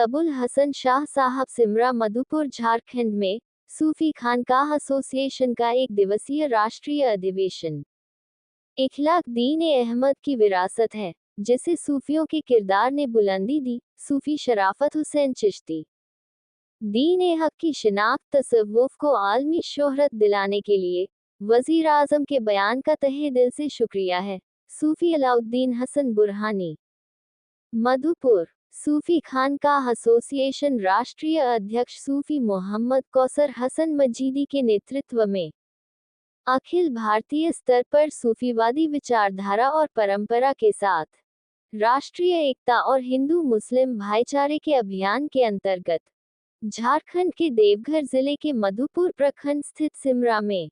अबुल हसन शाह साहब सिमरा मधुपुर झारखंड में सूफी खानकाह एसोसिएशन का एक दिवसीय राष्ट्रीय अधिवेशन इखलाक दीन ए अहमद की विरासत है, जिसे सूफियों के किरदार ने बुलंदी दी। सूफी शराफत हुसैन चिश्ती दीन ए हक की शिनाख्त तसव्वुफ को आलमी शोहरत दिलाने के लिए वजीर आजम के बयान का तहे दिल से शुक्रिया है। सूफी अलाउद्दीन हसन बुरहानी मधुपुर सूफी खानकाह एसोसिएशन राष्ट्रीय अध्यक्ष सूफी मोहम्मद कौसर हसन मजीदी के नेतृत्व में अखिल भारतीय स्तर पर सूफीवादी विचारधारा और परंपरा के साथ राष्ट्रीय एकता और हिंदू मुस्लिम भाईचारे के अभियान के अंतर्गत झारखंड के देवघर जिले के मधुपुर प्रखंड स्थित सिमरा में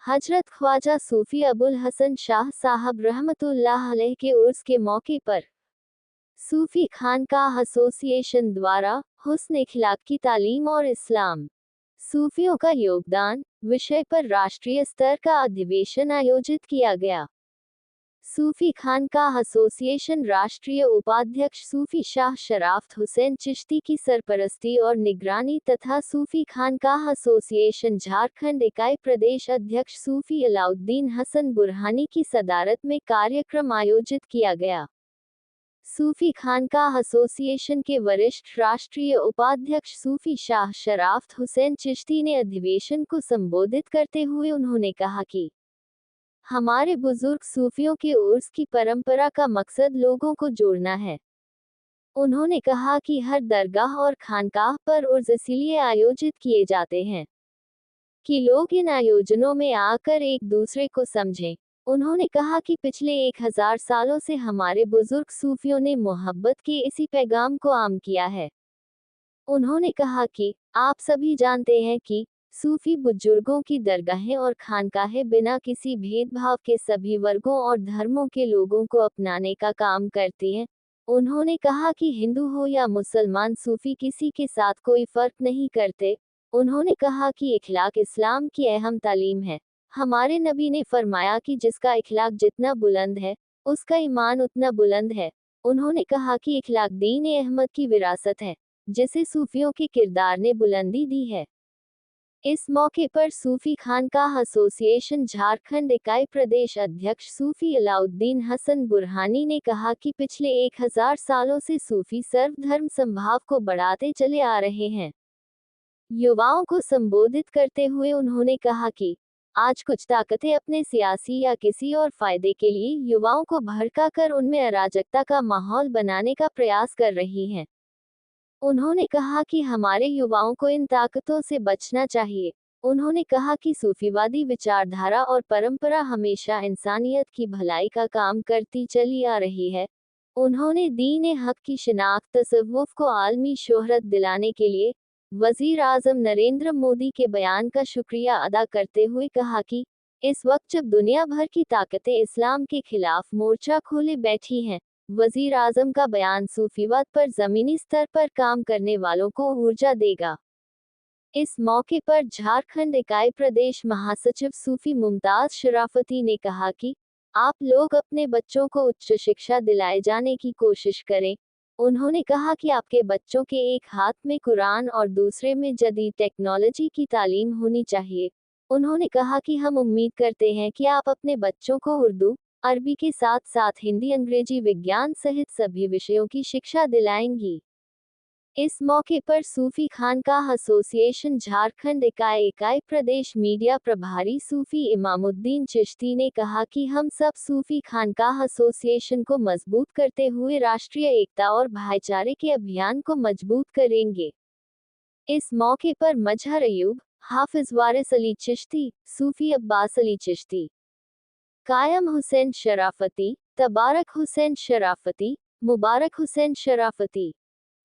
हजरत ख्वाजा सूफी अबुल हसन शाह साहब रहमतुल्लाह अलैह के उर्स के मौके पर सूफी खानकाह एसोसिएशन द्वारा हुस्न इखलाक की तालीम और इस्लाम सूफियों का योगदान विषय पर राष्ट्रीय स्तर का अधिवेशन आयोजित किया गया। सूफी खानकाह एसोसिएशन राष्ट्रीय उपाध्यक्ष सूफी शाह शराफत हुसैन चिश्ती की सरपरस्ती और निगरानी तथा सूफी खानकाह एसोसिएशन झारखंड इकाई प्रदेश अध्यक्ष सूफी अलाउद्दीन हसन बुरहानी की सदारत में कार्यक्रम आयोजित किया गया। सूफी खानकाह एसोसिएशन के वरिष्ठ राष्ट्रीय उपाध्यक्ष सूफी शाह शराफत हुसैन चिश्ती ने अधिवेशन को संबोधित करते हुए उन्होंने कहा कि हमारे बुजुर्ग सूफियों के उर्स की परंपरा का मकसद लोगों को जोड़ना है। उन्होंने कहा कि हर दरगाह और खानकाह पर उर्स इसीलिए आयोजित किए जाते हैं कि लोग इन आयोजनों में आकर एक दूसरे को समझें। उन्होंने कहा कि पिछले 1000 सालों से हमारे बुजुर्ग सूफियों ने मोहब्बत के इसी पैगाम को आम किया है। उन्होंने कहा कि आप सभी जानते हैं कि सूफी बुजुर्गों की दरगाहें और खानकाहें बिना किसी भेदभाव के सभी वर्गों और धर्मों के लोगों को अपनाने का काम करती हैं। उन्होंने कहा कि हिंदू हो या मुसलमान सूफी किसी के साथ कोई फर्क नहीं करते। उन्होंने कहा कि इखलाक इस्लाम की अहम तालीम है। हमारे नबी ने फरमाया कि जिसका इखलाक जितना बुलंद है, उसका ईमान उतना बुलंद है। उन्होंने कहा कि इखलाक दीन ए अहमद की विरासत है, जिसे सूफियों के किरदार ने बुलंदी दी है। इस मौके पर सूफी खानकाह एसोसिएशन झारखंड इकाई प्रदेश अध्यक्ष सूफी अलाउद्दीन हसन बुरहानी ने कहा कि पिछले 1000 सालों से सूफी सर्वधर्म समभाव को बढ़ाते चले आ रहे हैं। युवाओं को संबोधित करते हुए उन्होंने कहा कि आज कुछ ताकतें अपने सियासी या किसी और फायदे के लिए युवाओं को भड़काकर उनमें अराजकता का माहौल बनाने का प्रयास कर रही हैं। उन्होंने कहा कि हमारे युवाओं को इन ताकतों से बचना चाहिए। उन्होंने कहा कि सूफीवादी विचारधारा और परंपरा हमेशा इंसानियत की भलाई का काम करती चली आ रही है। उन्होंने दीन ए हक की शिनाख्त तसव्वुफ को आलमी शोहरत दिलाने के लिए वजीर आजम नरेंद्र मोदी के बयान का शुक्रिया अदा करते हुए कहा कि इस वक्त जब दुनिया भर की ताकतें इस्लाम के खिलाफ मोर्चा खोले बैठी हैं, वजीर आजम का बयान सूफीवाद पर जमीनी स्तर पर काम करने वालों को ऊर्जा देगा। इस मौके पर झारखंड इकाई प्रदेश महासचिव सूफी मुमताज शराफती ने कहा कि आप लोग अपने बच्चों को उच्च शिक्षा दिलाए जाने की कोशिश करें। उन्होंने कहा कि आपके बच्चों के एक हाथ में कुरान और दूसरे में जदीद टेक्नोलॉजी की तालीम होनी चाहिए। उन्होंने कहा कि हम उम्मीद करते हैं कि आप अपने बच्चों को उर्दू, अरबी के साथ साथ हिंदी, अंग्रेजी, विज्ञान सहित सभी विषयों की शिक्षा दिलाएंगी। इस मौके पर सूफी खानकाह एसोसिएशन झारखंड इकाई प्रदेश मीडिया प्रभारी सूफी इमामुद्दीन चिश्ती ने कहा कि हम सब सूफी खानकाह एसोसिएशन को मजबूत करते हुए राष्ट्रीय एकता और भाईचारे के अभियान को मजबूत करेंगे। इस मौके पर मजहर अयूब, हाफिज वारिस अली चिश्ती, सूफी अब्बास अली चिश्ती, कायम हुसैन शराफती, तबारक हुसैन शराफती, मुबारक हुसैन शराफती,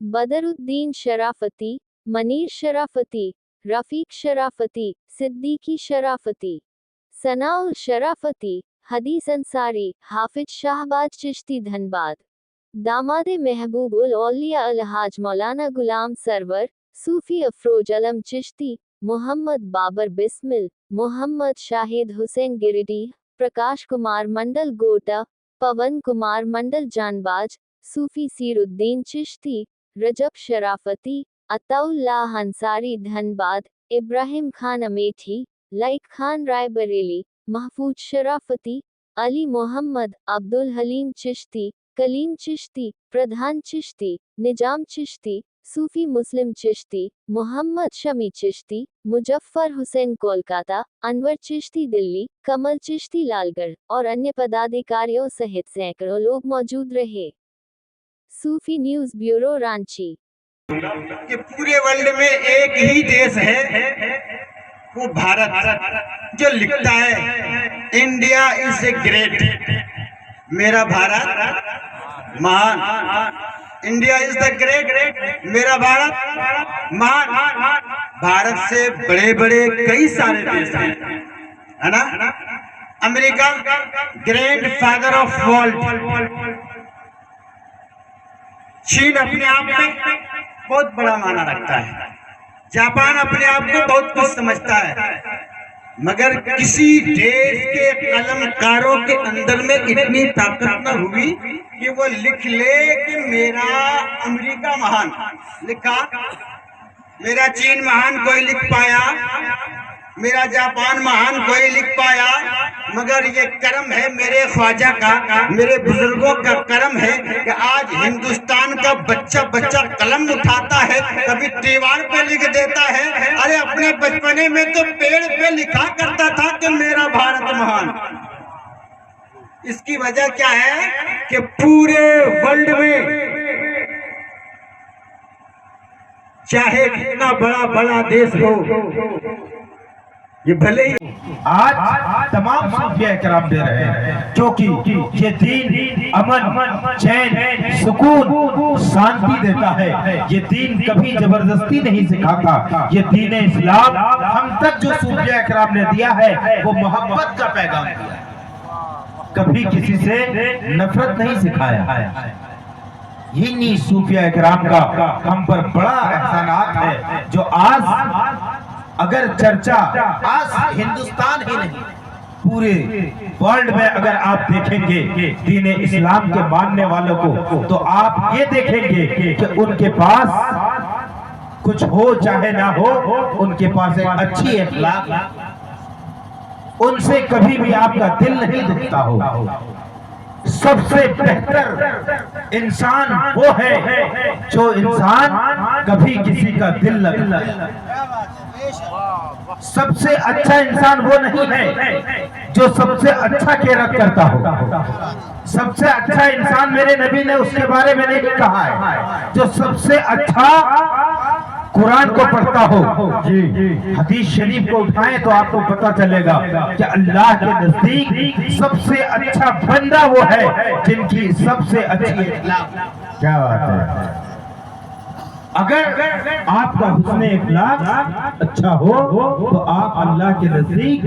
बदरुद्दीन शराफती, मनीर शराफती, रफीक शराफती, सिद्दीकी शराफती, सनाउल शराफती, हदीस अंसारी, हाफिज शाहबाज चिश्ती धनबाद, दामादे महबूब उल औलिया अलहाज मौलाना गुलाम सरवर, सूफी अफरोज अलम चिश्ती, मोहम्मद बाबर बिस्मिल, मोहम्मद शाहिद हुसैन गिरिडीह, प्रकाश कुमार मंडल गोटा, पवन कुमार मंडल जानबाज, सूफी सीरुद्दीन चिश्ती, रजब शराफती, अताउल्लाह अंसारी धनबाद, इब्राहिम खान अमेठी, लाइक खान रायबरेली, महफूज शराफती, अली मोहम्मद, अब्दुल हलीम चिश्ती, कलीम चिश्ती, प्रधान चिश्ती, निजाम चिश्ती, सूफी मुस्लिम चिश्ती, मोहम्मद शमी चिश्ती, मुजफ्फर हुसैन कोलकाता, अनवर चिश्ती दिल्ली, कमल चिश्ती लालगढ़ और अन्य पदाधिकारियों सहित सैकड़ों लोग मौजूद रहे। सूफी न्यूज ब्यूरो, रांची। कि पूरे वर्ल्ड में एक ही देश है, वो भारत, जो लिखता है इंडिया इज ए ग्रेट, मेरा भारत महान। इंडिया इज द ग्रेट, मेरा भारत महान। भारत से बड़े बड़े कई सारे देश हैं, है ना। America grand father of world, चीन अपने आप में बहुत बड़ा माना रखता है, जापान अपने आप को बहुत कुछ समझता है, मगर किसी देश के कलमकारों के अंदर में इतनी ताकत न हुई कि वो लिख ले कि मेरा अमेरिका महान लिखा, मेरा चीन महान कोई लिख पाया, मेरा जापान महान कोई लिख पाया, मगर ये कर्म है मेरे ख्वाजा का, मेरे बुजुर्गों का कर्म है कि आज हिंदुस्तान का बच्चा बच्चा कलम उठाता है, कभी दीवार पे लिख देता है। अरे अपने बचपने में तो पेड़ पे लिखा करता था कि मेरा भारत महान। इसकी वजह क्या है कि पूरे वर्ल्ड में चाहे कितना बड़ा बड़ा देश हो, ये भले ही आज तमाम सूफिया किराम दे रहे हैं, क्योंकि ये दीन अमन, चैन, सुकून, शांति देता है। ये दीन कभी जबरदस्ती नहीं सिखाता। ये दीन इस्लाम हम तक जो सूफिया किराम ने दिया है वो मोहब्बत का पैगाम दिया है, कभी किसी से नफरत नहीं सिखाया। इन्हीं सूफिया किराम का हम पर बड़ा एहसानात है, जो आज अगर चर्चा आज हिंदुस्तान ही नहीं पूरे वर्ल्ड में अगर आप देखेंगे दीन इस्लाम के मानने वालों को, तो आप ये देखेंगे कि उनके पास कुछ हो चाहे ना हो, उनके पास एक अच्छी अखलाक, उनसे कभी भी आपका दिल नहीं दुखता हो। सबसे बेहतर इंसान वो है जो इंसान कभी किसी का दिल न दुखाए। सबसे अच्छा इंसान वो नहीं है जो सबसे अच्छा केयर करता हो। सबसे अच्छा इंसान मेरे नबी ने उसके बारे में नहीं कहा है जो सबसे अच्छा कुरान को पढ़ता हो। हदीस शरीफ को उठाएं तो आपको पता चलेगा कि अल्लाह के नजदीक सबसे अच्छा बंदा वो है जिनकी सबसे अच्छी अखलाक। क्या बात है। अगर आपका हुस्न अखलाक अच्छा हो तो आप अल्लाह के नजदीक